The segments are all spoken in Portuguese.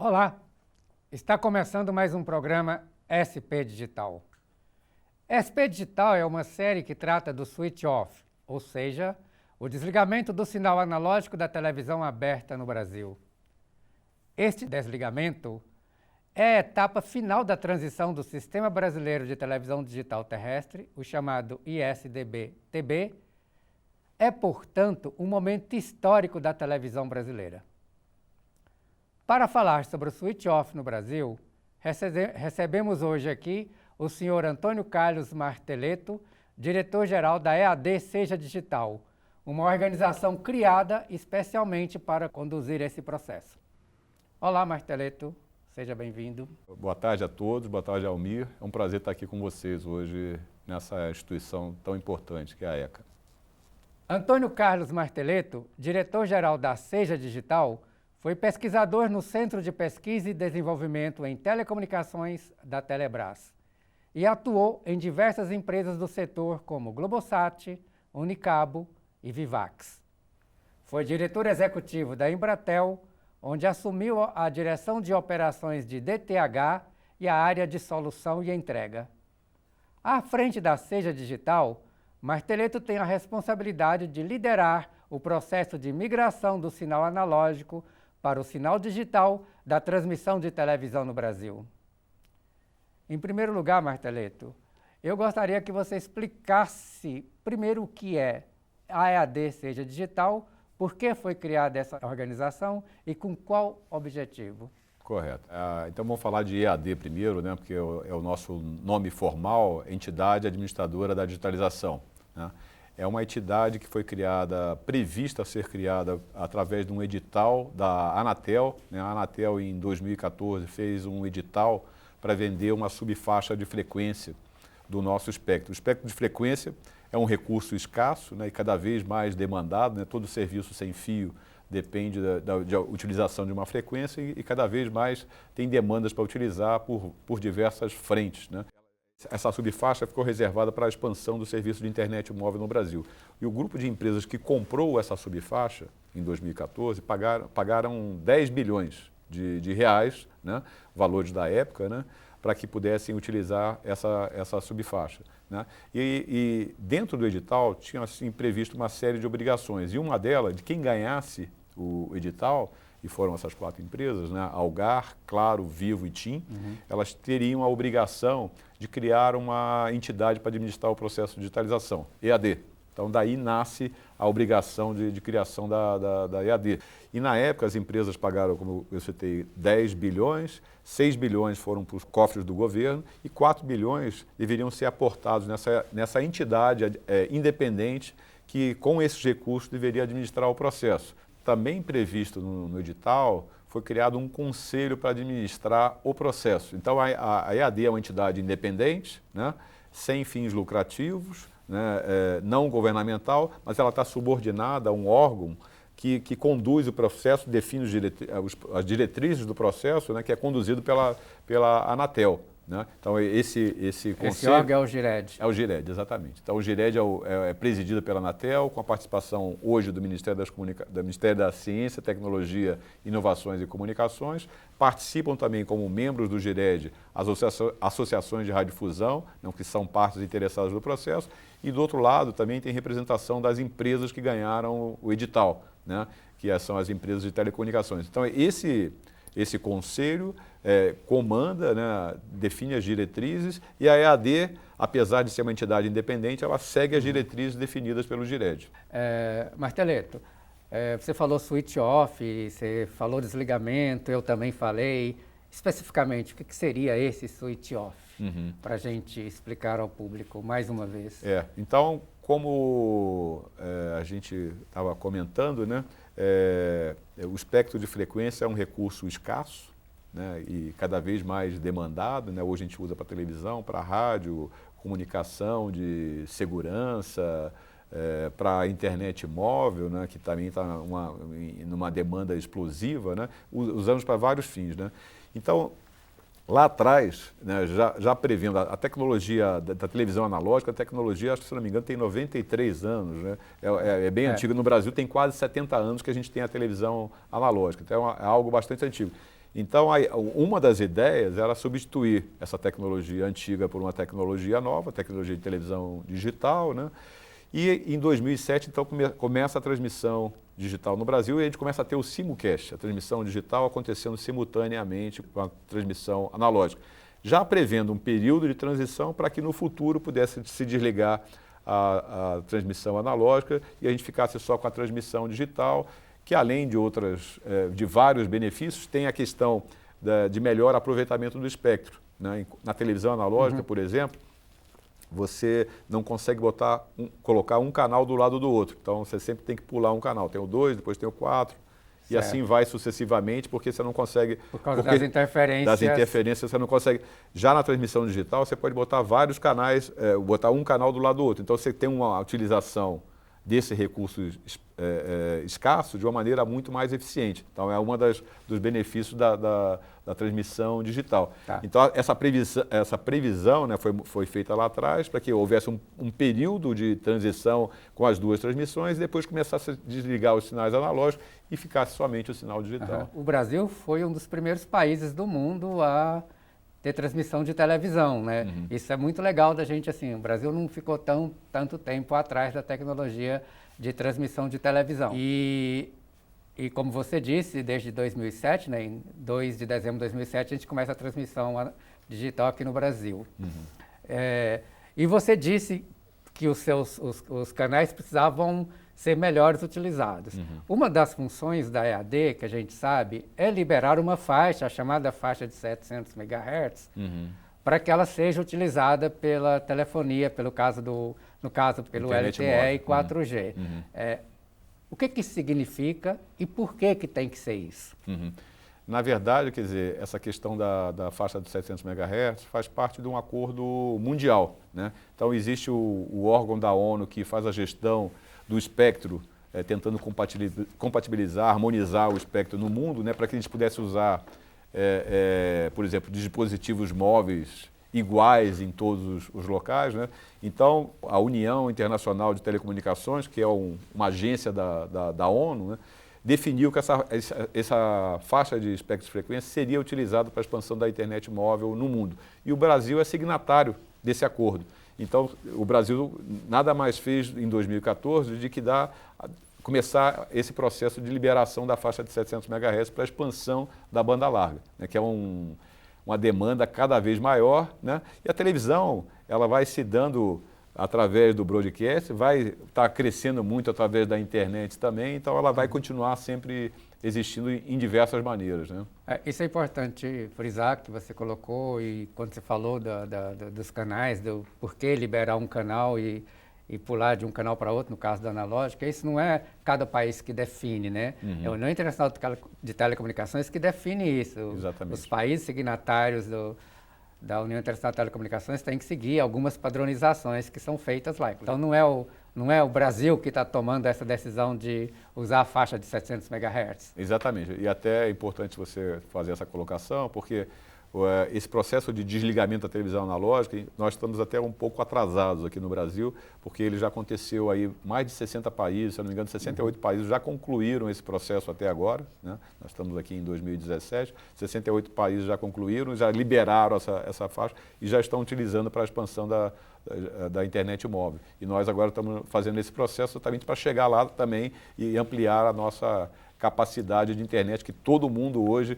Olá, está começando mais um programa SP Digital. SP Digital é uma série que trata do switch off, ou seja, o desligamento do sinal analógico da televisão aberta no Brasil. Este desligamento é a etapa final da transição do Sistema Brasileiro de Televisão Digital Terrestre, o chamado ISDB-TB. É, portanto, um momento histórico da televisão brasileira. Para falar sobre o switch off no Brasil, recebemos hoje aqui o senhor Antônio Carlos Marteleto, diretor-geral da EAD Seja Digital, uma organização criada especialmente para conduzir esse processo. Olá, Marteleto, seja bem-vindo. Boa tarde a todos, boa tarde, Almir. É um prazer estar aqui com vocês hoje nessa instituição tão importante que é a ECA. Antônio Carlos Marteleto, diretor-geral da Seja Digital, foi pesquisador no Centro de Pesquisa e Desenvolvimento em Telecomunicações da Telebrás e atuou em diversas empresas do setor como Globosat, Unicabo e Vivax. Foi diretor executivo da Embratel, onde assumiu a direção de operações de DTH e a área de solução e entrega. À frente da Seja Digital, Marteleto tem a responsabilidade de liderar o processo de migração do sinal analógico para o sinal digital da transmissão de televisão no Brasil. Em primeiro lugar, Marteleto, eu gostaria que você explicasse primeiro o que é a EAD Seja Digital, por que foi criada essa organização e com qual objetivo. Correto. Então vamos falar de EAD primeiro, né, porque é o nosso nome formal, Entidade Administradora da Digitalização, né? É uma entidade que foi criada, prevista a ser criada através de um edital da Anatel, né? A Anatel, em 2014, fez um edital para vender uma subfaixa de frequência do nosso espectro. O espectro de frequência é um recurso escasso, né, e cada vez mais demandado, né? Todo serviço sem fio depende da utilização de uma frequência e cada vez mais tem demandas para utilizar por diversas frentes, né? Essa subfaixa ficou reservada para a expansão do serviço de internet móvel no Brasil. E o grupo de empresas que comprou essa subfaixa, em 2014, pagaram 10 bilhões de reais, né, valores da época, né, para que pudessem utilizar essa subfaixa, né? E dentro do edital tinha assim, previsto uma série de obrigações. E uma delas, de quem ganhasse o edital, e foram essas 4 empresas, né, Algar, Claro, Vivo e TIM, elas teriam a obrigação de criar uma entidade para administrar o processo de digitalização, EAD. Então, daí nasce a obrigação de criação da EAD. E, na época, as empresas pagaram, como eu citei, 10 bilhões, 6 bilhões foram para os cofres do governo e 4 bilhões deveriam ser aportados nessa entidade independente que, com esses recursos, deveria administrar o processo. Também previsto no edital, foi criado um conselho para administrar o processo. Então, a EAD é uma entidade independente, né, sem fins lucrativos, né, não governamental, mas ela está subordinada a um órgão que conduz o processo, define as diretrizes do processo, né, que é conduzido pela Anatel, né? Então, esse conselho... Esse órgão é o GIRED. É o GIRED, exatamente. Então, o GIRED é presidido pela Anatel, com a participação hoje do Ministério do Ministério da Ciência, Tecnologia, Inovações e Comunicações. Participam também como membros do GIRED as associações de radiodifusão, que são partes interessadas no processo. E, do outro lado, também tem representação das empresas que ganharam o edital, né, que são as empresas de telecomunicações. Então, esse conselho comanda, né, define as diretrizes e a EAD, apesar de ser uma entidade independente, ela segue as diretrizes definidas pelo GIRED. Marteleto, você falou switch off, você falou desligamento, eu também falei. Especificamente, o que seria esse switch off? Para a gente explicar ao público mais uma vez. Então, como a gente estava comentando, né, o espectro de frequência é um recurso escasso, né, e cada vez mais demandado, né? Hoje a gente usa para televisão, para rádio, comunicação de segurança, para a internet móvel, né, que também está numa demanda explosiva, né? Usamos para vários fins, né? Então, lá atrás, né, já prevendo a tecnologia da televisão analógica, a tecnologia, acho que se não me engano, tem 93 anos, né? É bem antigo. No Brasil tem quase 70 anos que a gente tem a televisão analógica, então é algo bastante antigo. Então, uma das ideias era substituir essa tecnologia antiga por uma tecnologia nova, tecnologia de televisão digital, né? E em 2007, então, começa a transmissão digital no Brasil e a gente começa a ter o simulcast, a transmissão digital acontecendo simultaneamente com a transmissão analógica, já prevendo um período de transição para que no futuro pudesse se desligar a transmissão analógica e a gente ficasse só com a transmissão digital, que além de vários benefícios, tem a questão de melhor aproveitamento do espectro, né? Na televisão analógica, por exemplo, você não consegue colocar um canal do lado do outro. Então, você sempre tem que pular um canal. Tem o 2, depois tem o 4, e assim vai sucessivamente, porque você não consegue... Por causa das interferências. Das interferências, você não consegue... Já na transmissão digital, você pode botar vários canais, botar um canal do lado do outro. Então, você tem uma utilização desse recurso escasso de uma maneira muito mais eficiente. Então, é uma dos benefícios da transmissão digital. Tá. Então, essa previsão, né, foi feita lá atrás para que houvesse um período de transição com as duas transmissões e depois começasse a desligar os sinais analógicos e ficasse somente o sinal digital. O Brasil foi um dos primeiros países do mundo a ter transmissão de televisão, né? Isso é muito legal da gente, assim, o Brasil não ficou tanto tempo atrás da tecnologia de transmissão de televisão. E como você disse, desde 2007, né, em 2 de dezembro de 2007, a gente começa a transmissão digital aqui no Brasil. E você disse que os canais precisavam ser melhores utilizados. Uma das funções da EAD, que a gente sabe, é liberar uma faixa, a chamada faixa de 700 MHz, para que ela seja utilizada pela telefonia, pelo LTE e 4G. O que isso significa e por que tem que ser isso? Na verdade, quer dizer, essa questão da faixa de 700 MHz faz parte de um acordo mundial, né? Então, existe o órgão da ONU que faz a gestão do espectro, tentando compatibilizar, harmonizar o espectro no mundo, né, para que a gente pudesse usar, por exemplo, dispositivos móveis iguais em todos os locais, né? Então, a União Internacional de Telecomunicações, que é uma agência da ONU, né, definiu que essa faixa de espectro de frequência seria utilizada para a expansão da internet móvel no mundo. E o Brasil é signatário desse acordo. Então, o Brasil nada mais fez em 2014 de que começar esse processo de liberação da faixa de 700 MHz para a expansão da banda larga, né, que é uma demanda cada vez maior, né? E a televisão, ela vai se dando através do broadcast, vai estar crescendo muito através da internet também, então ela vai continuar sempre existindo em diversas maneiras, né? Isso é importante frisar, que você colocou, e quando você falou dos canais, do porquê liberar um canal e pular de um canal para outro, no caso da analógica, isso não é cada país que define, né? É a União Internacional de Telecomunicações que define isso. Exatamente. Os países signatários da União Internacional de Telecomunicações têm que seguir algumas padronizações que são feitas lá. Então, não é o Brasil que está tomando essa decisão de usar a faixa de 700 MHz. Exatamente. E até é importante você fazer essa colocação, porque esse processo de desligamento da televisão analógica, nós estamos até um pouco atrasados aqui no Brasil, porque ele já aconteceu aí mais de 60 países, se não me engano, 68 países já concluíram esse processo até agora, né? Nós estamos aqui em 2017, 68 países já concluíram, já liberaram essa faixa e já estão utilizando para a expansão da internet móvel. E nós agora estamos fazendo esse processo exatamente para chegar lá também e ampliar a nossa capacidade de internet, que todo mundo hoje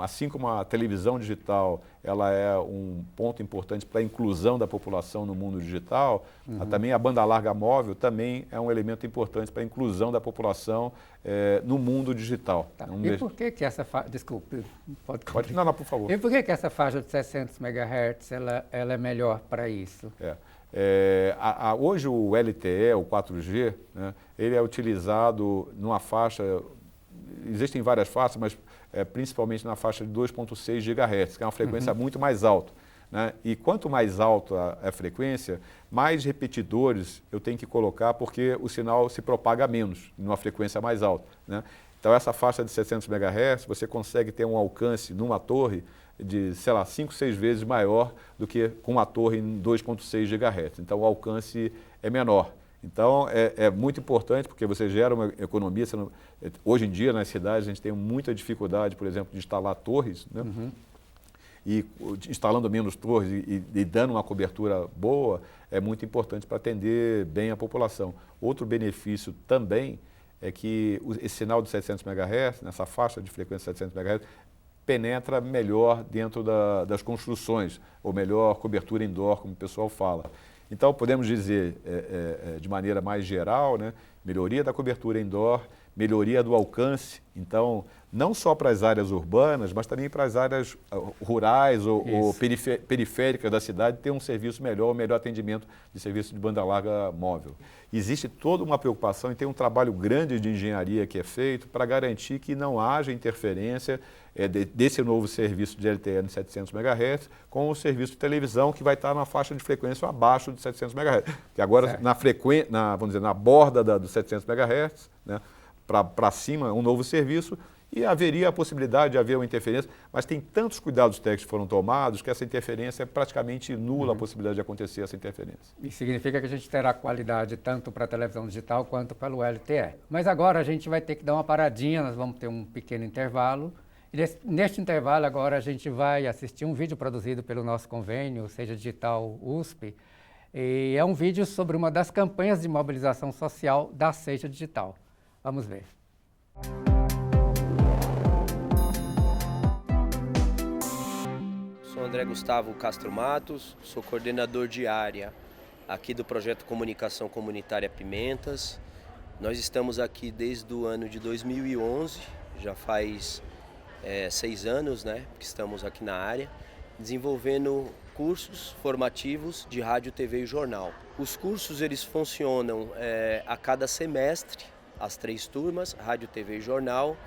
assim como a televisão digital, ela é um ponto importante para a inclusão da população no mundo digital, também a banda larga móvel também é um elemento importante para a inclusão da população no mundo digital. Tá. E por que essa faixa... Desculpe, pode. Não, por favor. E por que essa faixa de 600 MHz ela é melhor para isso? Hoje o LTE, o 4G, né, ele é utilizado numa faixa, existem várias faixas, mas principalmente na faixa de 2,6 GHz, que é uma frequência muito mais alta, né? E quanto mais alta a frequência, mais repetidores eu tenho que colocar, porque o sinal se propaga menos, numa frequência mais alta, né? Então, essa faixa de 700 MHz, você consegue ter um alcance numa torre de, sei lá, 5, 6 vezes maior do que com uma torre em 2,6 GHz. Então, o alcance é menor. Então, é muito importante porque você gera uma economia. Hoje em dia, nas cidades, a gente tem muita dificuldade, por exemplo, de instalar torres, né? E instalando menos torres e dando uma cobertura boa, é muito importante para atender bem a população. Outro benefício também é que esse sinal de 700 MHz, nessa faixa de frequência de 700 MHz, penetra melhor dentro das construções, ou melhor cobertura indoor, como o pessoal fala. Então, podemos dizer, de maneira mais geral, né, melhoria da cobertura indoor, melhoria do alcance. Então, não só para as áreas urbanas, mas também para as áreas rurais ou periféricas da cidade, ter um serviço melhor, um melhor atendimento de serviço de banda larga móvel. Existe toda uma preocupação e tem um trabalho grande de engenharia que é feito para garantir que não haja interferência desse novo serviço de LTE 700 MHz com o serviço de televisão que vai estar na faixa de frequência abaixo de 700 MHz. Que agora, vamos dizer, na borda dos 700 MHz, né, para cima, um novo serviço, e haveria a possibilidade de haver uma interferência, mas tem tantos cuidados técnicos que foram tomados que essa interferência é praticamente nula a possibilidade de acontecer essa interferência. Isso significa que a gente terá qualidade tanto para a televisão digital quanto para o LTE. Mas agora a gente vai ter que dar uma paradinha, nós vamos ter um pequeno intervalo. E neste intervalo agora a gente vai assistir um vídeo produzido pelo nosso convênio, Seja Digital USP, e é um vídeo sobre uma das campanhas de mobilização social da Seja Digital. Vamos ver. Sou André Gustavo Castro Matos, sou coordenador de área aqui do projeto Comunicação Comunitária Pimentas. Nós estamos aqui desde o ano de 2011, já faz 6 anos, né, que estamos aqui na área, desenvolvendo cursos formativos de rádio, TV e jornal. Os cursos eles funcionam a cada semestre, as 3 turmas, rádio, TV e jornal.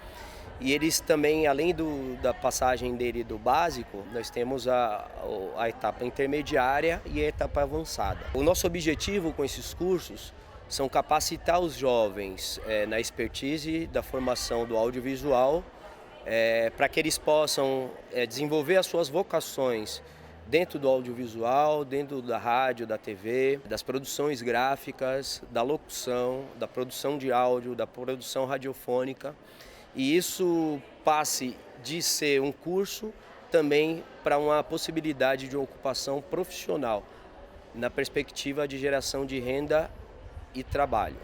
E eles também, além da passagem dele do básico, nós temos a etapa intermediária e a etapa avançada. O nosso objetivo com esses cursos são capacitar os jovens na expertise da formação do audiovisual, para que eles possam desenvolver as suas vocações dentro do audiovisual, dentro da rádio, da TV, das produções gráficas, da locução, da produção de áudio, da produção radiofônica. E isso passe de ser um curso também para uma possibilidade de ocupação profissional, na perspectiva de geração de renda e trabalho.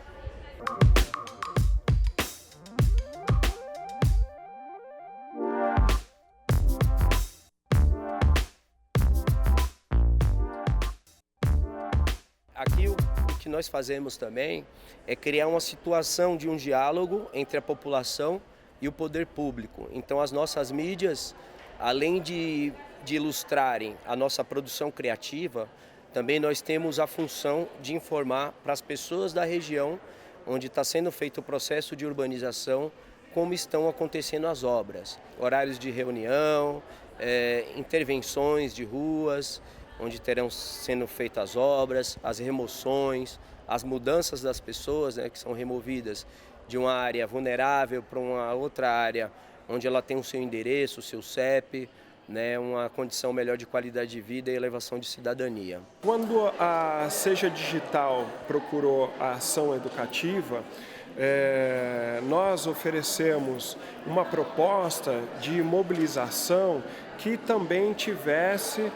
Aqui o que nós fazemos também é criar uma situação de um diálogo entre a população e o poder público. Então as nossas mídias, além de ilustrarem a nossa produção criativa, também nós temos a função de informar para as pessoas da região onde está sendo feito o processo de urbanização, como estão acontecendo as obras, horários de reunião, intervenções de ruas, onde terão sendo feitas as obras, as remoções, as mudanças das pessoas, né, que são removidas de uma área vulnerável para uma outra área onde ela tem o seu endereço, o seu CEP, né, uma condição melhor de qualidade de vida e elevação de cidadania. Quando a Seja Digital procurou a ação educativa, nós oferecemos uma proposta de mobilização que também tivesse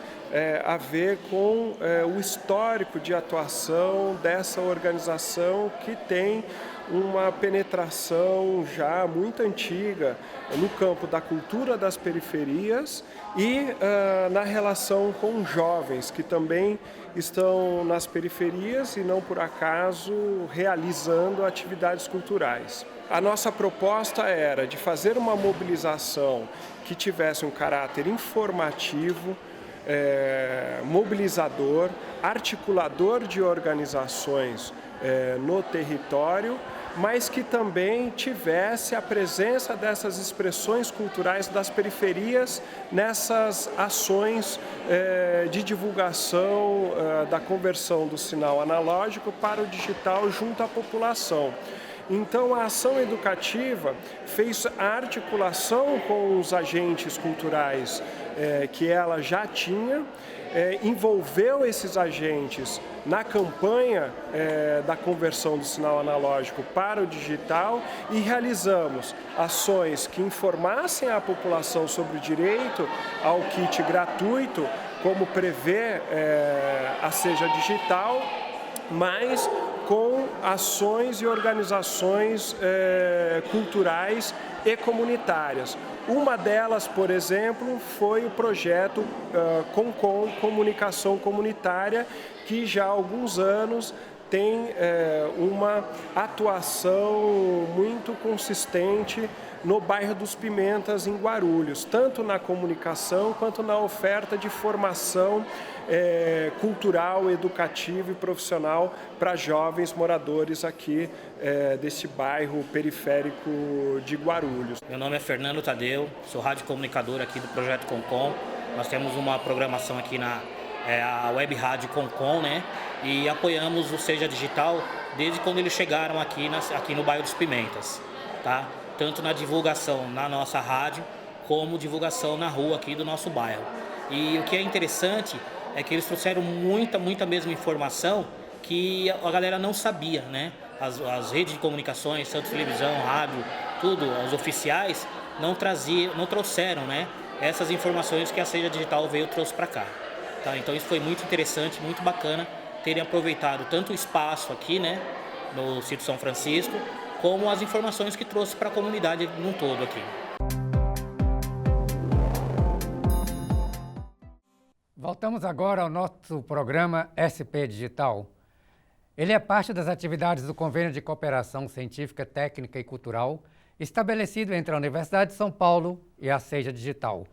a ver com o histórico de atuação dessa organização que tem uma penetração já muito antiga no campo da cultura das periferias e na relação com jovens que também estão nas periferias e não por acaso realizando atividades culturais. A nossa proposta era de fazer uma mobilização que tivesse um caráter informativo, mobilizador, articulador de organizações no território, mas que também tivesse a presença dessas expressões culturais das periferias nessas ações de divulgação da conversão do sinal analógico para o digital junto à população. Então, a ação educativa fez a articulação com os agentes culturais que ela já tinha, envolveu esses agentes na campanha da conversão do sinal analógico para o digital e realizamos ações que informassem a população sobre o direito ao kit gratuito, como prevê a Seja Digital, mas com ações e organizações culturais e comunitárias. Uma delas, por exemplo, foi o projeto Concom Comunicação Comunitária, que já há alguns anos tem uma atuação muito consistente no bairro dos Pimentas, em Guarulhos, tanto na comunicação quanto na oferta de formação cultural, educativa e profissional para jovens moradores aqui desse bairro periférico de Guarulhos. Meu nome é Fernando Tadeu, sou radiocomunicador aqui do Projeto Concom. Nós temos uma programação aqui na a Web Rádio Concom, né? E apoiamos o Seja Digital desde quando eles chegaram aqui no bairro dos Pimentas, tá? Tanto na divulgação na nossa rádio, como divulgação na rua aqui do nosso bairro. E o que é interessante é que eles trouxeram muita mesma informação que a galera não sabia, né? As redes de comunicações, tanto televisão, rádio, tudo, os oficiais, não trouxeram, né? Essas informações que a Seja Digital trouxe para cá. Tá? Então isso foi muito interessante, muito bacana terem aproveitado tanto o espaço aqui, né, no sítio São Francisco, como as informações que trouxe para a comunidade num todo aqui. Voltamos agora ao nosso programa SP Digital. Ele é parte das atividades do Convênio de Cooperação Científica, Técnica e Cultural, estabelecido entre a Universidade de São Paulo e a Seja Digital.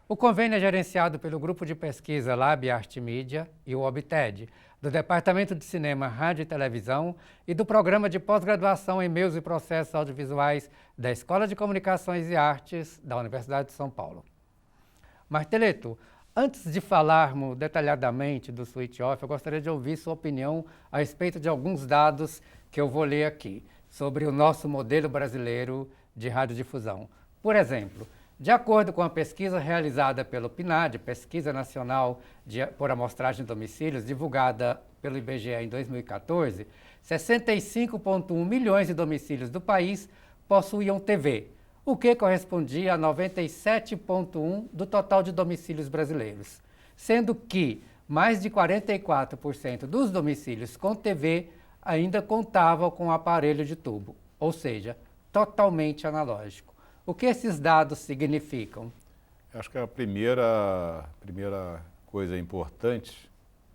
O convênio é gerenciado pelo Grupo de Pesquisa Lab Arte Mídia e o OBTED, do Departamento de Cinema, Rádio e Televisão e do Programa de Pós-Graduação em Meios e Processos Audiovisuais da Escola de Comunicações e Artes da Universidade de São Paulo. Marteleto, antes de falarmos detalhadamente do Switch Off, eu gostaria de ouvir sua opinião a respeito de alguns dados que eu vou ler aqui, sobre o nosso modelo brasileiro de radiodifusão. Por exemplo, de acordo com a pesquisa realizada pelo PNAD, Pesquisa Nacional por Amostragem de Domicílios, divulgada pelo IBGE em 2014, 65,1 milhões de domicílios do país possuíam TV, o que correspondia a 97,1% do total de domicílios brasileiros, sendo que mais de 44% dos domicílios com TV ainda contavam com aparelho de tubo, ou seja, totalmente analógico. O que esses dados significam? Acho que a primeira coisa importante,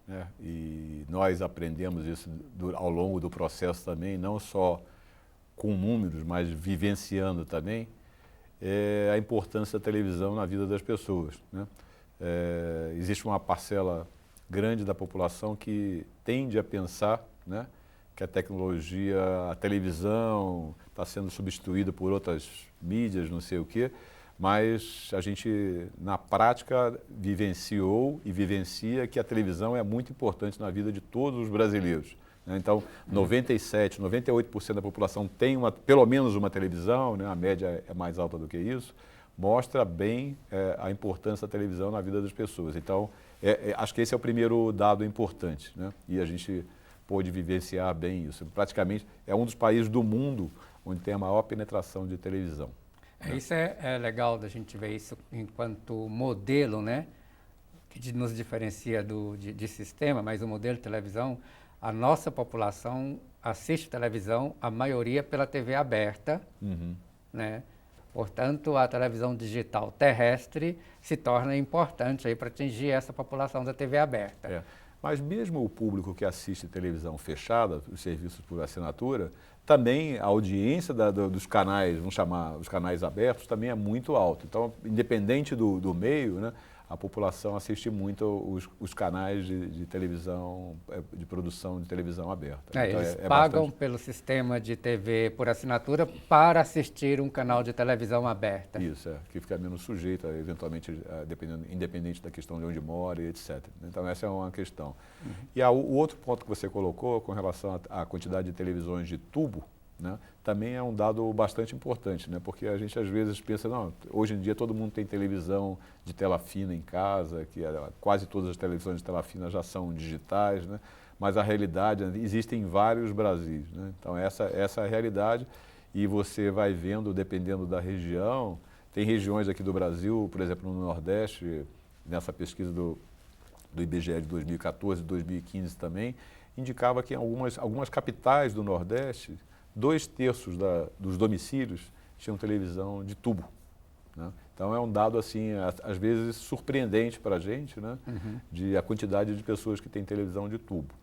né, e nós aprendemos isso ao longo do processo também, não só com números, mas vivenciando também, é a importância da televisão na vida das pessoas, né? Existe uma parcela grande da população que tende a pensar, né, que a tecnologia, a televisão está sendo substituída por outras mídias, não sei o quê, mas a gente, na prática, vivenciou e vivencia que a televisão é muito importante na vida de todos os brasileiros. Né? Então, 97%, 98% da população tem pelo menos uma televisão, né? A média é mais alta do que isso, mostra bem a importância da televisão na vida das pessoas. Então, acho que esse é o primeiro dado importante, né? E a gente pôde vivenciar bem isso. Praticamente é um dos países do mundo onde tem a maior penetração de televisão. Isso é legal da gente ver isso enquanto modelo, né? Que nos diferencia de sistema, mas o modelo de televisão, a nossa população assiste televisão, a maioria pela TV aberta, né? Portanto, a televisão digital terrestre se torna importante para atingir essa população da TV aberta. Mas mesmo o público que assiste televisão fechada, os serviços por assinatura, também a audiência dos canais, vamos chamar os canais abertos, também é muito alta. Então, independente do meio, né, a população assiste muito os canais de televisão, de produção de televisão aberta. Então, eles pagam pelo sistema de TV por assinatura para assistir um canal de televisão aberta. Isso, que fica menos sujeito, eventualmente, independente da questão de onde mora e etc. Então, essa é uma questão. E o outro ponto que você colocou com relação à quantidade de televisões de tubo, né, também é um dado bastante importante, né, porque a gente às vezes pensa, não, hoje em dia todo mundo tem televisão de tela fina em casa, que quase todas as televisões de tela fina já são digitais, né, mas a realidade, existem vários Brasis, né, então essa é a realidade e você vai vendo, dependendo da região, tem regiões aqui do Brasil, por exemplo, no Nordeste, nessa pesquisa do IBGE de 2014 e 2015 também, indicava que em algumas capitais do Nordeste, 2/3 dos domicílios tinham televisão de tubo, né? Então é um dado assim, às vezes surpreendente para a gente, né? De a quantidade de pessoas que têm televisão de tubo.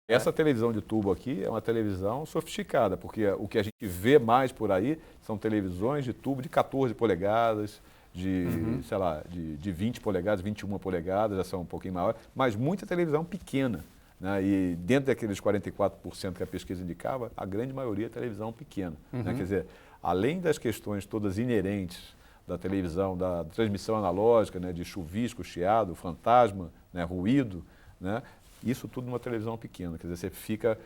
Essa televisão de tubo aqui é uma televisão sofisticada, porque o que a gente vê mais por aí são televisões de tubo de 14 polegadas, sei lá, de 20 polegadas, 21 polegadas, já são um pouquinho maiores, mas muita televisão pequena, né? E dentro daqueles 44% que a pesquisa indicava, a grande maioria é televisão pequena, né? Quer dizer, além das questões todas inerentes da televisão, da transmissão analógica, né, de chuvisco, chiado, fantasma, né, ruído, né, isso tudo numa televisão pequena. Quer dizer, você fica...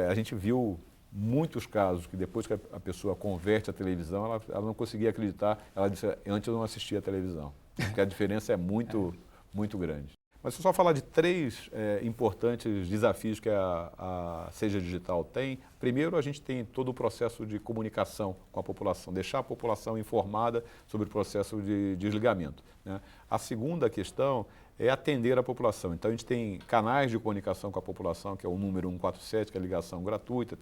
a gente viu muitos casos que depois que a pessoa converte a televisão, ela não conseguia acreditar, ela disse, antes eu não assistia a televisão, porque a diferença é muito grande. Mas se eu só falar de 3 importantes desafios que a Seja Digital tem, primeiro a gente tem todo o processo de comunicação com a população, deixar a população informada sobre o processo de desligamento, né? A segunda questão é atender a população. Então a gente tem canais de comunicação com a população, que é o número 147, que é a ligação gratuita,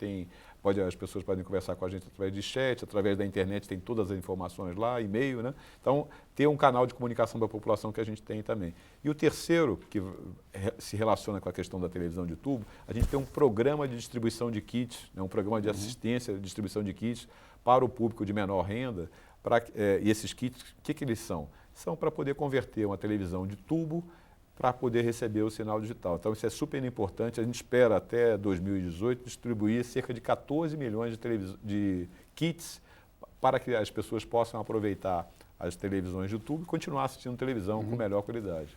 as pessoas podem conversar com a gente através de chat, através da internet tem todas as informações lá, e-mail, né? Então ter um canal de comunicação da população que a gente tem também. E o terceiro, que se relaciona com a questão da televisão de tubo, a gente tem um programa de distribuição de kits, né? Um programa de assistência, de distribuição de kits para o público de menor renda. E esses kits, o que eles são? São para poder converter uma televisão de tubo para poder receber o sinal digital. Então isso é super importante, a gente espera até 2018 distribuir cerca de 14 milhões de kits para que as pessoas possam aproveitar as televisões de tubo e continuar assistindo televisão com melhor qualidade.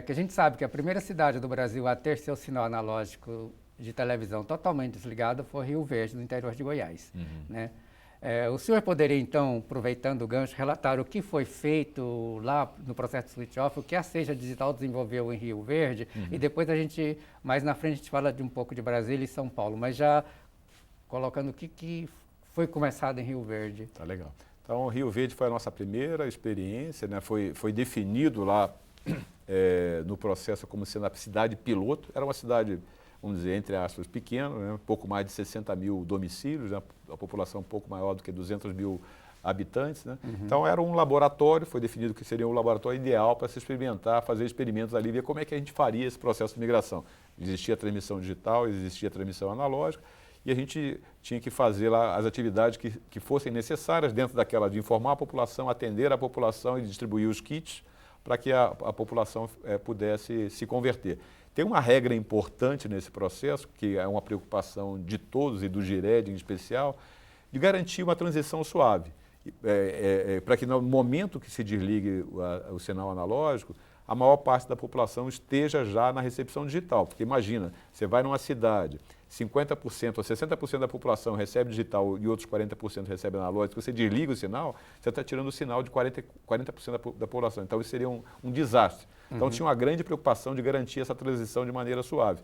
Que a gente sabe que a primeira cidade do Brasil a ter seu sinal analógico de televisão totalmente desligado foi Rio Verde, no interior de Goiás, né? O senhor poderia, então, aproveitando o gancho, relatar o que foi feito lá no processo de switch-off, o que a Seja Digital desenvolveu em Rio Verde, e depois mais na frente, a gente fala de um pouco de Brasília e São Paulo, mas já colocando o que foi começado em Rio Verde. Tá legal. Então, Rio Verde foi a nossa primeira experiência, né? Foi definido lá no processo como sendo a cidade piloto. Era uma cidade, vamos dizer, entre aspas, pequena, né? Um pouco mais de 60 mil domicílios, né? A população um pouco maior do que 200 mil habitantes, né? Então era um laboratório, foi definido que seria um laboratório ideal para se experimentar, fazer experimentos ali, ver como é que a gente faria esse processo de migração. Existia a transmissão digital, existia a transmissão analógica, e a gente tinha que fazer lá as atividades que fossem necessárias dentro daquela de informar a população, atender a população e distribuir os kits para que a população pudesse se converter. Tem uma regra importante nesse processo, que é uma preocupação de todos e do GIRED em especial, de garantir uma transição suave. Para que no momento que se desligue o sinal analógico, a maior parte da população esteja já na recepção digital. Porque imagina, você vai numa cidade, 50% ou 60% da população recebe digital e outros 40% recebe analógico, você desliga o sinal, você está tirando o sinal de 40% da população. Então isso seria um desastre. Então tinha uma grande preocupação de garantir essa transição de maneira suave.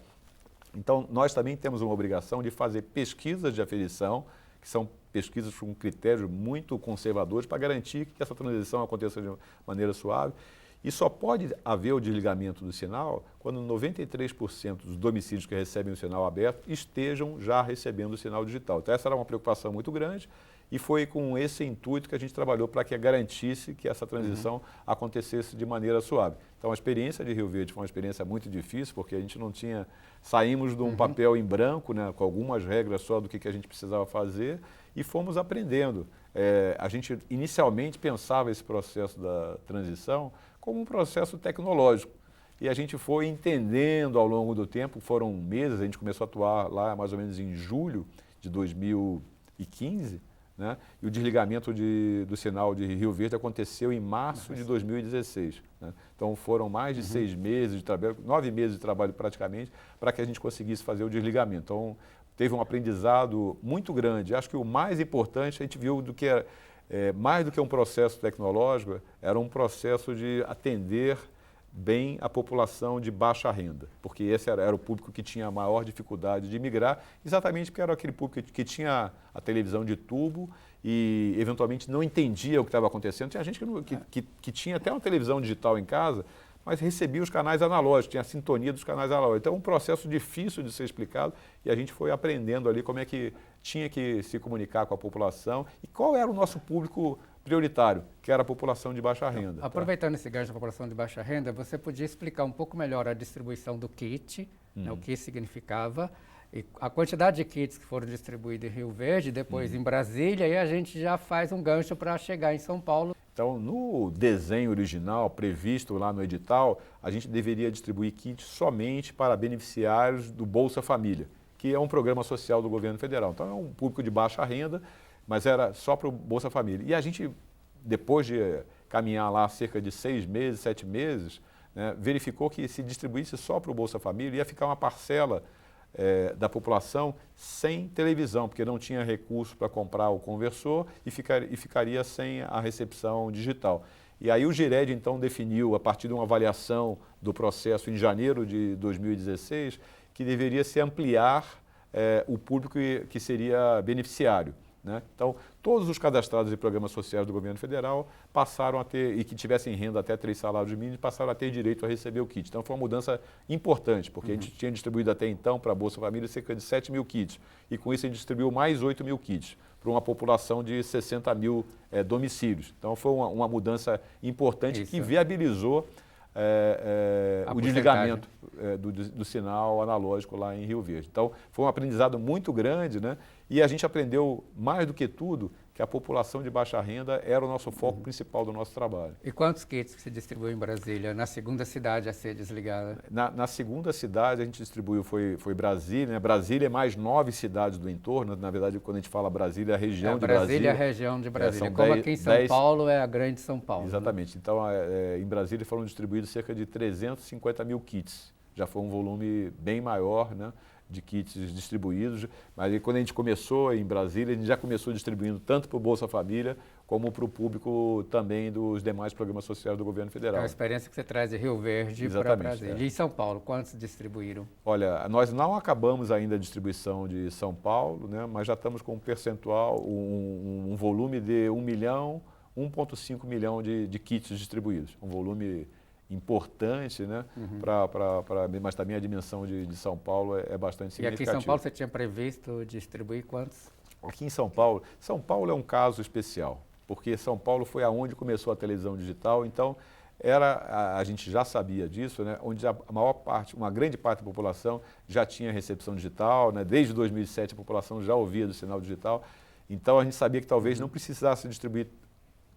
Então nós também temos uma obrigação de fazer pesquisas de aferição, que são pesquisas com critérios muito conservadores para garantir que essa transição aconteça de maneira suave. E só pode haver o desligamento do sinal quando 93% dos domicílios que recebem o sinal aberto estejam já recebendo o sinal digital. Então essa era uma preocupação muito grande e foi com esse intuito que a gente trabalhou para que garantisse que essa transição acontecesse de maneira suave. Então a experiência de Rio Verde foi uma experiência muito difícil, porque a gente não tinha... Saímos de um papel em branco, né, com algumas regras só do que a gente precisava fazer e fomos aprendendo. A gente inicialmente pensava esse processo da transição como um processo tecnológico. E a gente foi entendendo ao longo do tempo, foram meses, a gente começou a atuar lá mais ou menos em julho de 2015, né? E o desligamento do sinal de Rio Verde aconteceu em março de 2016. Né? Então foram mais de 6 meses de trabalho, 9 meses de trabalho praticamente, para que a gente conseguisse fazer o desligamento. Então, teve um aprendizado muito grande. Acho que o mais importante, a gente viu do que mais do que um processo tecnológico, era um processo de atender bem a população de baixa renda, porque esse era o público que tinha a maior dificuldade de migrar, exatamente porque era aquele público que tinha a televisão de tubo e eventualmente não entendia o que estava acontecendo. Tinha gente que tinha até uma televisão digital em casa, mas recebia os canais analógicos, tinha a sintonia dos canais analógicos. Então, é um processo difícil de ser explicado e a gente foi aprendendo ali como é que tinha que se comunicar com a população e qual era o nosso público prioritário, que era a população de baixa renda. Aproveitando esse gancho da população de baixa renda, você podia explicar um pouco melhor a distribuição do kit, né, o que isso significava, e a quantidade de kits que foram distribuídos em Rio Verde, depois em Brasília, e a gente já faz um gancho para chegar em São Paulo. Então, no desenho original, previsto lá no edital, a gente deveria distribuir kits somente para beneficiários do Bolsa Família, que é um programa social do governo federal. Então, é um público de baixa renda, mas era só para o Bolsa Família. E a gente, depois de caminhar lá cerca de 6 meses, 7 meses, né, verificou que se distribuísse só para o Bolsa Família, ia ficar uma parcela da população sem televisão, porque não tinha recurso para comprar o conversor e ficaria sem a recepção digital. E aí o Gired, então, definiu, a partir de uma avaliação do processo em janeiro de 2016, que deveria se ampliar o público que seria beneficiário, né? Então, todos os cadastrados em programas sociais do governo federal passaram a ter, e que tivessem renda até 3 salários mínimos, passaram a ter direito a receber o kit. Então, foi uma mudança importante, porque a gente tinha distribuído até então para a Bolsa Família cerca de 7 mil kits. E com isso a gente distribuiu mais 8 mil kits para uma população de 60 mil domicílios. Então, foi uma mudança importante que viabilizou o desligamento do sinal analógico lá em Rio Verde. Então, foi um aprendizado muito grande, né? E a gente aprendeu, mais do que tudo, que a população de baixa renda era o nosso foco principal do nosso trabalho. E quantos kits que se distribuiu em Brasília, na segunda cidade a ser desligada? Na segunda cidade a gente distribuiu, foi Brasília, né? Brasília é mais 9 cidades do entorno. Na verdade, quando a gente fala Brasília, é a região de Brasília. Brasília é a região de Brasília. Como aqui em São Paulo é a grande São Paulo. Exatamente. Né? Então, em Brasília foram distribuídos cerca de 350 mil kits. Já foi um volume bem maior, né, de kits distribuídos, mas aí, quando a gente começou em Brasília, a gente já começou distribuindo tanto para o Bolsa Família, como para o público também dos demais programas sociais do governo federal. É a experiência que você traz de Rio Verde para Brasília. E em São Paulo, quantos distribuíram? Olha, nós não acabamos ainda a distribuição de São Paulo, né, mas já estamos com um percentual, um volume de 1,5 milhão de kits distribuídos. Um volume importante, né? Mas também a dimensão de São Paulo é bastante significativa. E aqui em São Paulo você tinha previsto distribuir quantos? Aqui em São Paulo é um caso especial, porque São Paulo foi aonde começou a televisão digital, então a gente já sabia disso, né? Onde a maior parte, uma grande parte da população já tinha recepção digital, né? Desde 2007 a população já ouvia do sinal digital, então a gente sabia que talvez não precisasse distribuir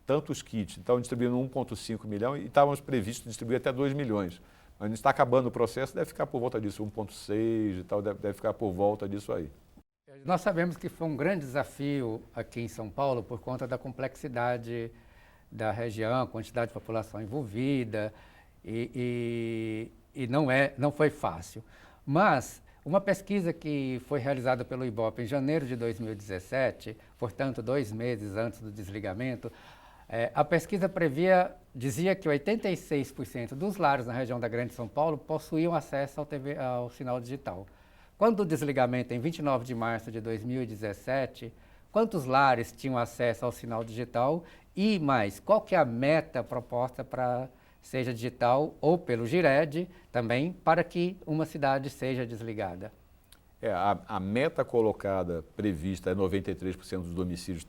tantos kits. Então, distribuindo 1,5 milhão e estávamos previstos distribuir até 2 milhões. Mas a gente está acabando o processo, deve ficar por volta disso, 1,6 e tal, deve ficar por volta disso aí. Nós sabemos que foi um grande desafio aqui em São Paulo por conta da complexidade da região, a quantidade de população envolvida e não foi fácil. Mas uma pesquisa que foi realizada pelo IBOP em janeiro de 2017, portanto 2 meses antes do desligamento, a pesquisa dizia que 86% dos lares na região da Grande São Paulo possuíam acesso ao sinal digital. Quando o desligamento, em 29 de março de 2017, quantos lares tinham acesso ao sinal digital e mais, qual que é a meta proposta para seja digital ou pelo Gired também para que uma cidade seja desligada? A meta colocada, prevista, é 93% dos domicílios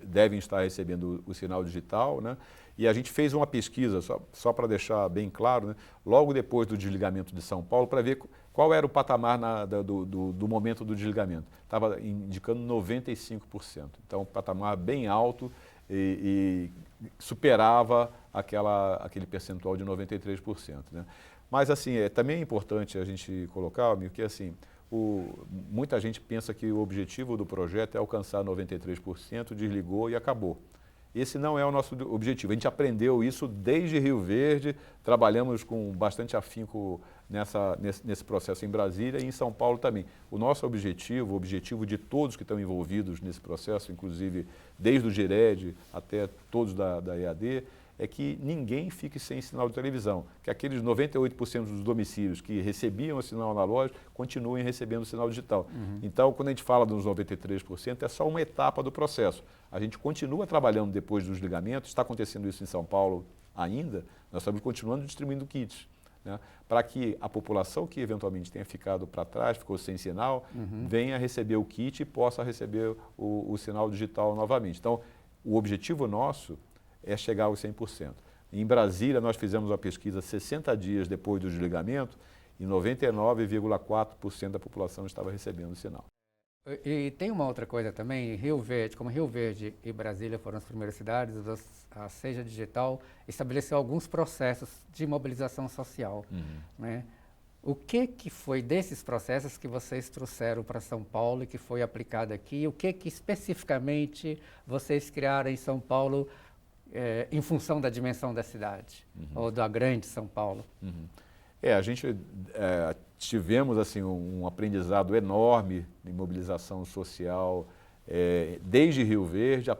devem estar recebendo o sinal digital, né? E a gente fez uma pesquisa, só para deixar bem claro, né? Logo depois do desligamento de São Paulo, para ver qual era o patamar do momento do desligamento. Estava indicando 95%. Então, um patamar bem alto e superava aquele percentual de 93%. Né? Mas, assim, também é importante a gente colocar, amigo, que assim, muita gente pensa que o objetivo do projeto é alcançar 93%, desligou e acabou. Esse não é o nosso objetivo. A gente aprendeu isso desde Rio Verde, trabalhamos com bastante afinco nesse processo em Brasília e em São Paulo também. O nosso objetivo, o objetivo de todos que estão envolvidos nesse processo, inclusive desde o GIRED até todos da EAD, é que ninguém fique sem sinal de televisão, que aqueles 98% dos domicílios que recebiam o sinal analógico continuem recebendo o sinal digital. Então, quando a gente fala dos 93%, é só uma etapa do processo. A gente continua trabalhando depois dos ligamentos, está acontecendo isso em São Paulo ainda, nós estamos continuando distribuindo kits, né, para que a população que eventualmente tenha ficado para trás, ficou sem sinal, venha receber o kit e possa receber o sinal digital novamente. Então, o objetivo nosso é chegar aos 100%. Em Brasília, nós fizemos uma pesquisa 60 dias depois do desligamento e 99,4% da população estava recebendo o sinal. E tem uma outra coisa também, Rio Verde, como Rio Verde e Brasília foram as primeiras cidades, a Seja Digital estabeleceu alguns processos de mobilização social, né? O que foi desses processos que vocês trouxeram para São Paulo e que foi aplicado aqui? O que especificamente vocês criaram em São Paulo em função da dimensão da cidade, ou da grande São Paulo? A gente tivemos assim, um aprendizado enorme de mobilização social desde Rio Verde,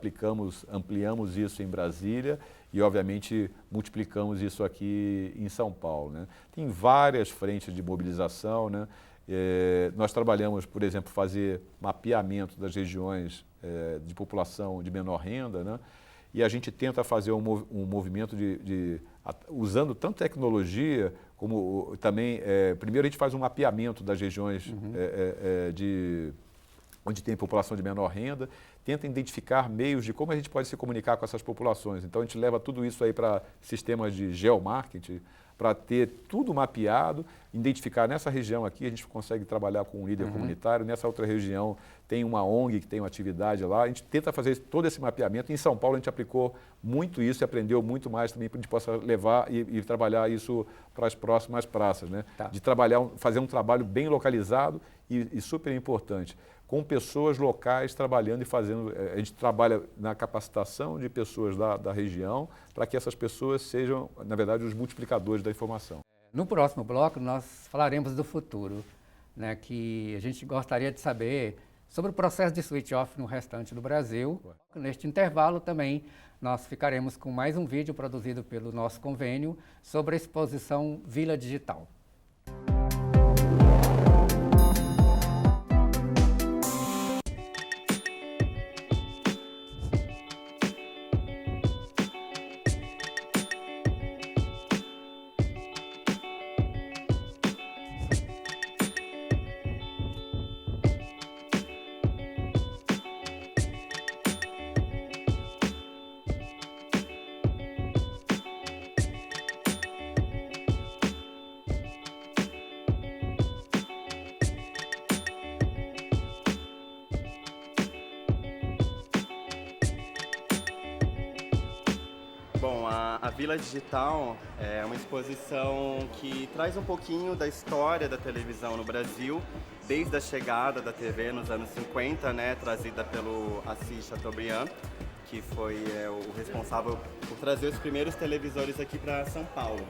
ampliamos isso em Brasília e, obviamente, multiplicamos isso aqui em São Paulo, né? Tem várias frentes de mobilização, né? Nós trabalhamos, por exemplo, fazer mapeamento das regiões de população de menor renda, né? E a gente tenta fazer um movimento usando tanto tecnologia como também, primeiro a gente faz um mapeamento das regiões onde tem população de menor renda, tenta identificar meios de como a gente pode se comunicar com essas populações. Então a gente leva tudo isso aí para sistemas de geomarketing, para ter tudo mapeado, identificar nessa região aqui, a gente consegue trabalhar com um líder comunitário, nessa outra região tem uma ONG que tem uma atividade lá, a gente tenta fazer todo esse mapeamento. Em São Paulo a gente aplicou muito isso e aprendeu muito mais também para que a gente possa levar e trabalhar isso para as próximas praças, né? Tá. De fazer um trabalho bem localizado e super importante, com pessoas locais trabalhando e fazendo. A gente trabalha na capacitação de pessoas da região para que essas pessoas sejam, na verdade, os multiplicadores da informação. No próximo bloco, nós falaremos do futuro, né, que a gente gostaria de saber sobre o processo de switch-off no restante do Brasil. Neste intervalo também, nós ficaremos com mais um vídeo produzido pelo nosso convênio sobre a exposição Vila Digital. Bom, a Vila Digital é uma exposição que traz um pouquinho da história da televisão no Brasil, desde a chegada da TV nos anos 50, né, trazida pelo Assis Chateaubriand, que foi o responsável por trazer os primeiros televisores aqui para São Paulo.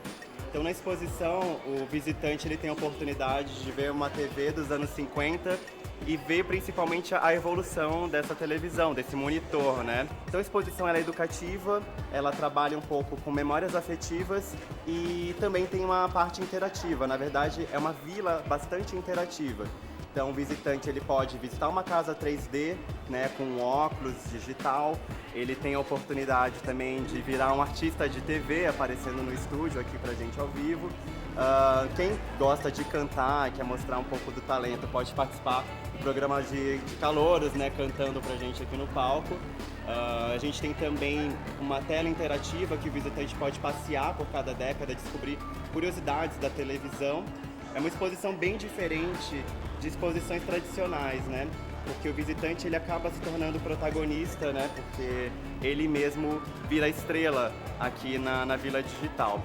Então, na exposição, o visitante ele tem a oportunidade de ver uma TV dos anos 50 e ver principalmente a evolução dessa televisão, desse monitor, né? Então a exposição ela é educativa, ela trabalha um pouco com memórias afetivas e também tem uma parte interativa. Na verdade, é uma vila bastante interativa. Então o visitante ele pode visitar uma casa 3D, né, com óculos digital. Ele tem a oportunidade também de virar um artista de TV aparecendo no estúdio aqui pra gente ao vivo. Quem gosta de cantar, quer mostrar um pouco do talento, pode participar do programa de calouros, né, cantando pra gente aqui no palco. A gente tem também uma tela interativa que o visitante pode passear por cada década, descobrir curiosidades da televisão. É uma exposição bem diferente de exposições tradicionais, né? Porque o visitante ele acaba se tornando protagonista, né? Porque ele mesmo vira estrela aqui na Vila Digital.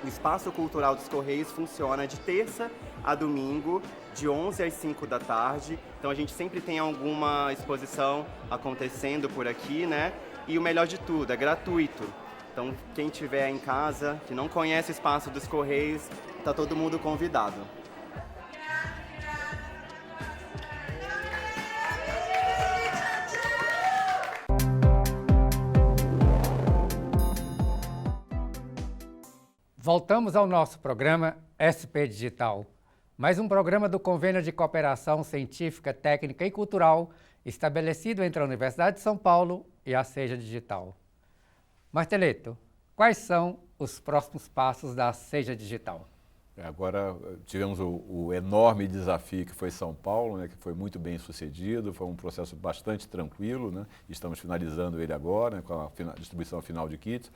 O Espaço Cultural dos Correios funciona de terça a domingo, de 11 às 5 da tarde. Então a gente sempre tem alguma exposição acontecendo por aqui, né? e o melhor de tudo, é gratuito. Então, quem estiver em casa, que não conhece o espaço dos Correios, está todo mundo convidado. Voltamos ao nosso programa SP Digital, mais um programa do Convênio de Cooperação Científica, Técnica e Cultural estabelecido entre a Universidade de São Paulo e a Seja Digital. Marteleto, quais são os próximos passos da Seja Digital? Agora tivemos o enorme desafio que foi São Paulo, né, que foi muito bem sucedido, foi um processo bastante tranquilo, né, estamos finalizando ele agora, né, com a distribuição final de kits.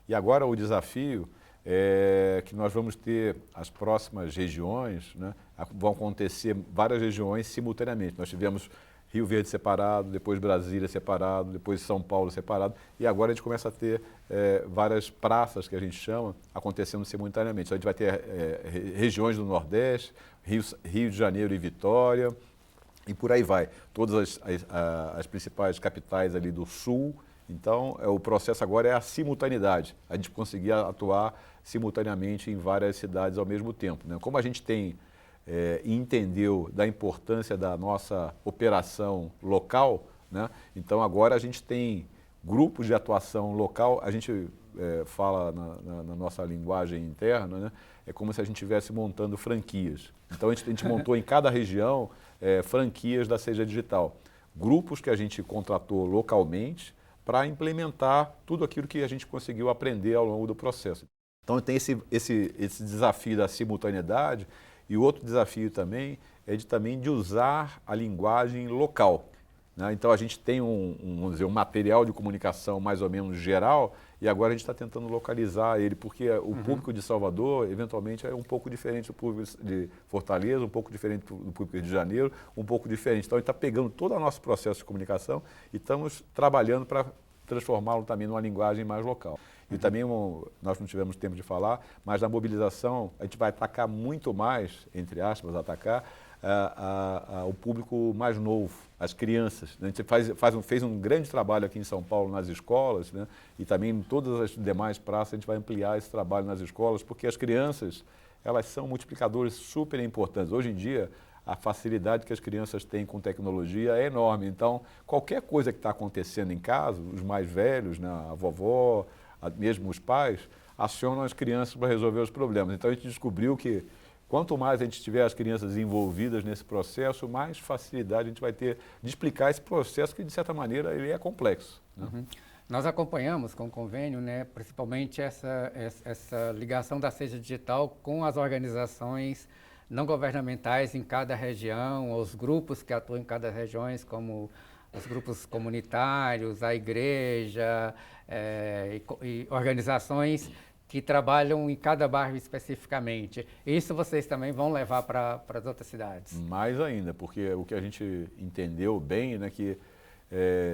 E agora o desafio é que nós vamos ter as próximas regiões, né, vão acontecer várias regiões simultaneamente. Nós tivemos Rio Verde separado, depois Brasília separado, depois São Paulo separado, e agora a gente começa a ter várias praças, que a gente chama, acontecendo simultaneamente. Então, a gente vai ter regiões do Nordeste, Rio de Janeiro e Vitória, e por aí vai. Todas as principais capitais ali do Sul. Então, o processo agora é a simultaneidade, a gente conseguir atuar simultaneamente em várias cidades ao mesmo tempo, né? Como a gente tem e entendeu da importância da nossa operação local, né? Então agora a gente tem grupos de atuação local, a gente fala na nossa linguagem interna, né? É como se a gente estivesse montando franquias. Então a gente montou em cada região franquias da Seja Digital, grupos que a gente contratou localmente para implementar tudo aquilo que a gente conseguiu aprender ao longo do processo. Então tem esse desafio da simultaneidade. E o outro desafio também é de usar a linguagem local, né? Então a gente tem vamos dizer, um material de comunicação mais ou menos geral e agora a gente está tentando localizar ele, porque o público de Salvador, eventualmente, é um pouco diferente do público de Fortaleza, um pouco diferente do público de Janeiro, um pouco diferente. Então a gente está pegando todo o nosso processo de comunicação e estamos trabalhando para transformá-lo também numa linguagem mais local. E também, nós não tivemos tempo de falar, mas na mobilização a gente vai atacar muito mais, entre aspas, o público mais novo, as crianças. A gente fez um grande trabalho aqui em São Paulo nas escolas, né? E também em todas as demais praças a gente vai ampliar esse trabalho nas escolas, porque as crianças, elas são multiplicadores super importantes. Hoje em dia, a facilidade que as crianças têm com tecnologia é enorme. Então, qualquer coisa que está acontecendo em casa, os mais velhos, né? A vovó, mesmo os pais, acionam as crianças para resolver os problemas. Então a gente descobriu que quanto mais a gente tiver as crianças envolvidas nesse processo, mais facilidade a gente vai ter de explicar esse processo que, de certa maneira, ele é complexo, né? Nós acompanhamos com o convênio, né, principalmente essa ligação da Seja Digital com as organizações não governamentais em cada região, os grupos que atuam em cada região, como os grupos comunitários, a igreja e organizações que trabalham em cada bairro especificamente. Isso vocês também vão levar para as outras cidades? Mais ainda, porque o que a gente entendeu bem, né, que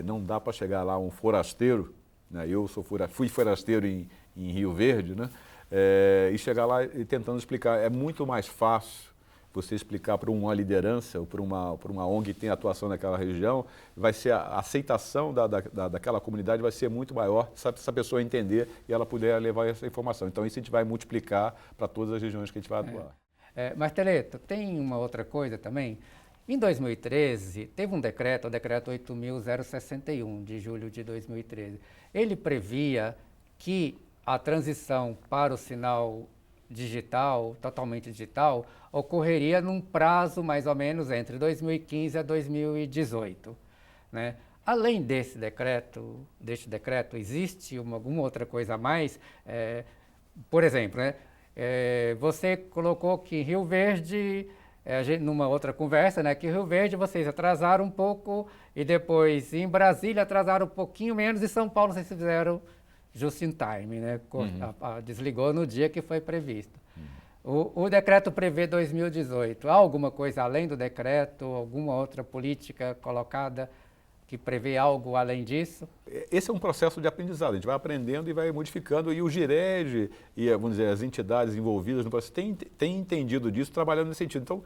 não dá para chegar lá um forasteiro, né, fui forasteiro em Rio Verde, né, e chegar lá e tentando explicar. É muito mais fácil você explicar para uma liderança ou para uma ONG que tem atuação naquela região, vai ser a aceitação daquela comunidade vai ser muito maior se essa pessoa entender e ela puder levar essa informação. Então isso a gente vai multiplicar para todas as regiões que a gente vai atuar. Marteleto, tem uma outra coisa também. Em 2013, teve um decreto, o decreto 8.061, de julho de 2013. Ele previa que a transição para o sinal digital, totalmente digital, ocorreria num prazo mais ou menos entre 2015 a 2018, né? Além deste decreto, existe alguma outra coisa a mais? Por exemplo, né? Você colocou que em Rio Verde, numa outra conversa, né, que Rio Verde vocês atrasaram um pouco e depois em Brasília atrasaram um pouquinho menos e São Paulo vocês fizeram just in time, né? Desligou no dia que foi previsto. O decreto prevê 2018. Há alguma coisa além do decreto, alguma outra política colocada que prevê algo além disso? Esse é um processo de aprendizado. A gente vai aprendendo e vai modificando. E o Gireg e, vamos dizer, as entidades envolvidas no processo têm entendido disso, trabalhando nesse sentido. Então,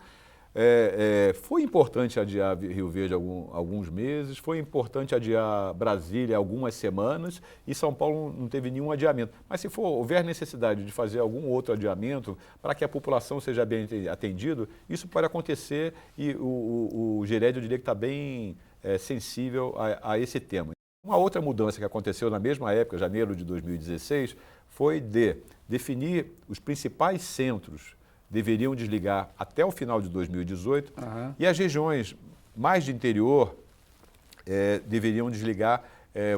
Foi importante adiar Rio Verde alguns meses, foi importante adiar Brasília algumas semanas e São Paulo não teve nenhum adiamento. Mas se houver necessidade de fazer algum outro adiamento para que a população seja bem atendida, isso pode acontecer e o Gired, eu diria que está bem sensível a esse tema. Uma outra mudança que aconteceu na mesma época, janeiro de 2016, foi de definir os principais centros deveriam desligar até o final de 2018 e as regiões mais de interior deveriam desligar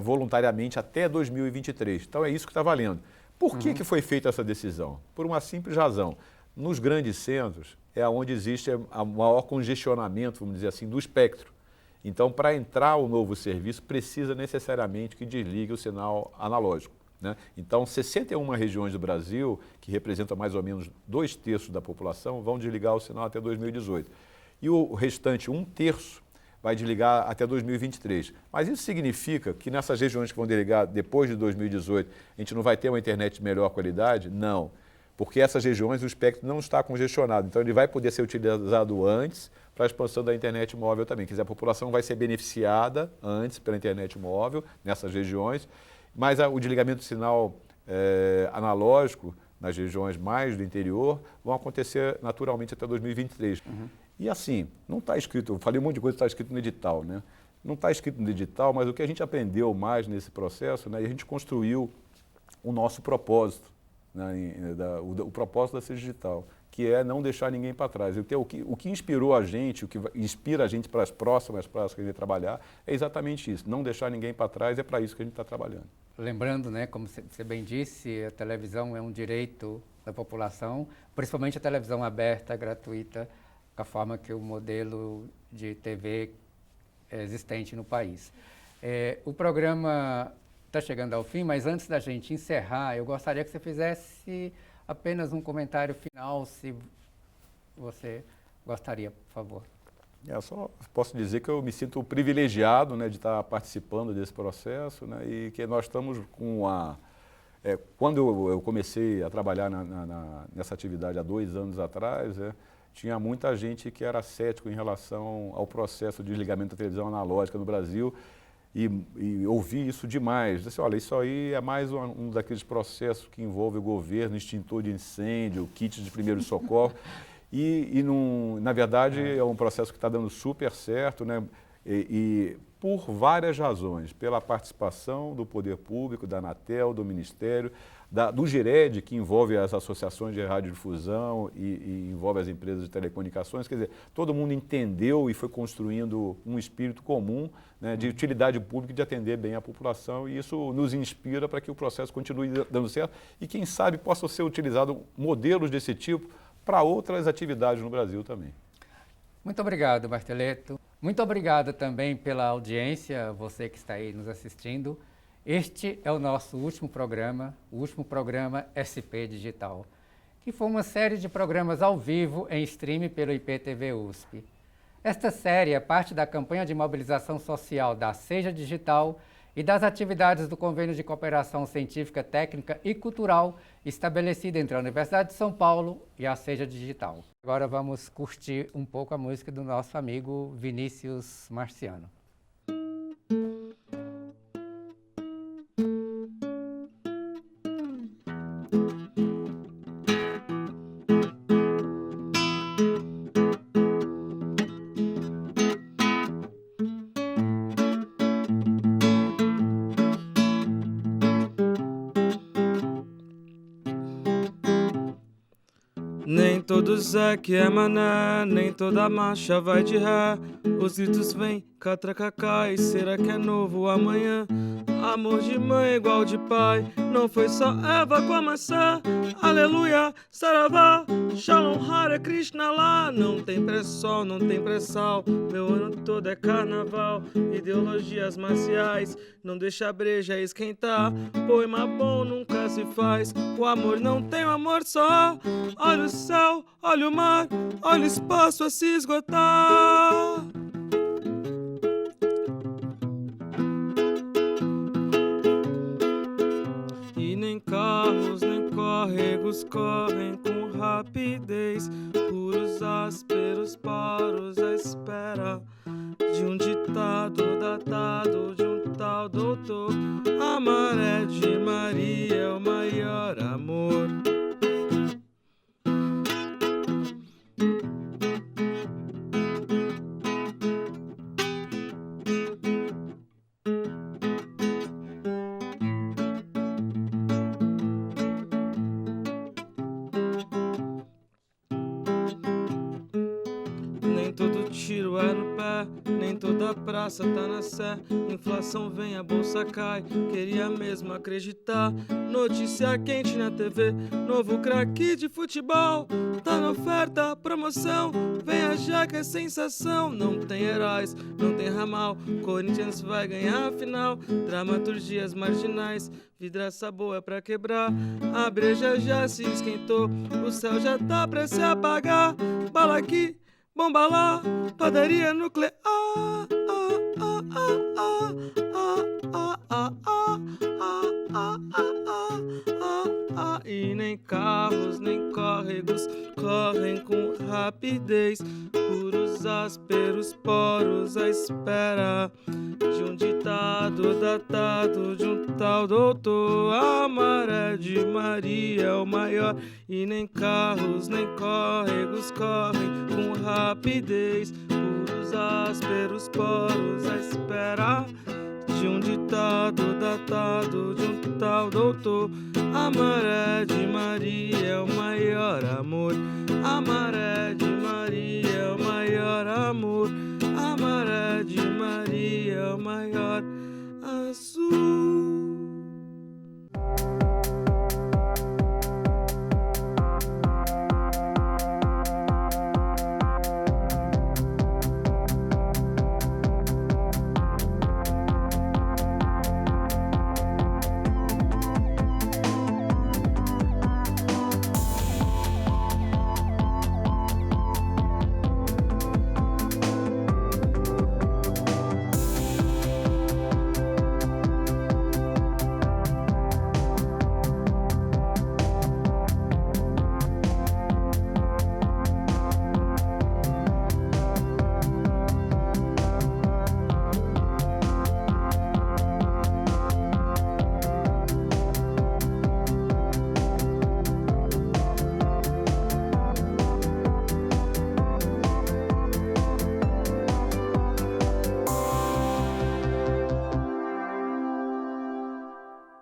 voluntariamente até 2023. Então é isso que está valendo. Por que foi feita essa decisão? Por uma simples razão. Nos grandes centros é onde existe o maior congestionamento, vamos dizer assim, do espectro. Então, para entrar o novo serviço, precisa necessariamente que desligue o sinal analógico, né? Então, 61 regiões do Brasil, que representam mais ou menos 2/3 da população, vão desligar o sinal até 2018. E o restante, 1/3, vai desligar até 2023. Mas isso significa que nessas regiões que vão desligar depois de 2018, a gente não vai ter uma internet de melhor qualidade? Não, porque essas regiões o espectro não está congestionado. Então, ele vai poder ser utilizado antes para a expansão da internet móvel também. Quer dizer, a população vai ser beneficiada antes pela internet móvel nessas regiões, mas o desligamento do sinal analógico nas regiões mais do interior vão acontecer naturalmente até 2023. E assim, não está escrito, eu falei um monte de coisa que está escrito no edital, né? Não está escrito no edital, mas o que a gente aprendeu mais nesse processo, né, e a gente construiu o nosso propósito, né, o propósito da CES Digital, que é não deixar ninguém para trás. O que inspirou a gente, o que inspira a gente para as próximas praças que a gente vai trabalhar, é exatamente isso, não deixar ninguém para trás, é para isso que a gente está trabalhando. Lembrando, né, como você bem disse, a televisão é um direito da população, principalmente a televisão aberta, gratuita, com a forma que o modelo de TV é existente no país. O programa está chegando ao fim, mas antes da gente encerrar, eu gostaria que você fizesse apenas um comentário final, se você gostaria, por favor. Só posso dizer que eu me sinto privilegiado, né, de estar participando desse processo, né, e que nós estamos com quando eu comecei a trabalhar nessa atividade há 2 anos atrás, tinha muita gente que era cético em relação ao processo de desligamento da televisão analógica no Brasil e ouvi isso demais. Disse, olha, isso aí é mais um daqueles processos que envolve o governo, extintor de incêndio, kit de primeiros socorros. Na verdade, é um processo que está dando super certo, né? E por várias razões, pela participação do poder público, da Anatel, do Ministério, do Gired, que envolve as associações de radiodifusão e envolve as empresas de telecomunicações. Quer dizer, todo mundo entendeu e foi construindo um espírito comum, né, de utilidade pública e de atender bem a população, e isso nos inspira para que o processo continue dando certo e, quem sabe, possam ser utilizados modelos desse tipo para outras atividades no Brasil também. Muito obrigado, Barteleto. Muito obrigado também pela audiência, você que está aí nos assistindo. Este é o nosso último programa, o último programa SP Digital, que foi uma série de programas ao vivo em streaming pelo IPTV USP. Esta série é parte da campanha de mobilização social da Seja Digital e das atividades do Convênio de Cooperação Científica, Técnica e Cultural estabelecido entre a Universidade de São Paulo e a Seja Digital. Agora vamos curtir um pouco a música do nosso amigo Vinícius Marciano. Nem todo Zé que é mané, nem toda marcha vai de ré. Os gritos vêm, catracacá, e será que é novo amanhã? Amor de mãe igual de pai, não foi só Eva com a maçã. Aleluia, saravá, shalom, Hare Krishna lá. Não tem pré-sol, não tem pré-sal, meu ano todo é carnaval. Ideologias marciais, não deixa a breja esquentar. Poema bom nunca se faz, o amor não tem o amor só. Olha o céu, olha o mar, olha o espaço a se esgotar. E nem carros, nem corpos, córregos correm com rapidez, puros ásperos poros à espera de um ditado datado de um tal doutor. A maré de Maria é o maior amor. Nem todo tiro é no pé, nem toda praça tá na sé. Inflação vem, a bolsa cai, queria mesmo acreditar. Notícia quente na TV, novo craque de futebol. Tá na oferta, promoção, venha já que é sensação. Não tem heróis, não tem ramal, Corinthians vai ganhar a final. Dramaturgias marginais, vidraça boa pra quebrar. A breja já se esquentou, o céu já tá pra se apagar. Bala aqui, bomba lá, padaria nuclear. E nem carros, nem córregos correm com rapidez, puros ásperos poros à espera de um ditado datado de um tal doutor. A maré de Maria é o maior. E nem carros, nem córregos correm com rapidez, puros ásperos poros à espera de um ditado datado de um tal doutor. A maré de Maria é o maior amor. A maré de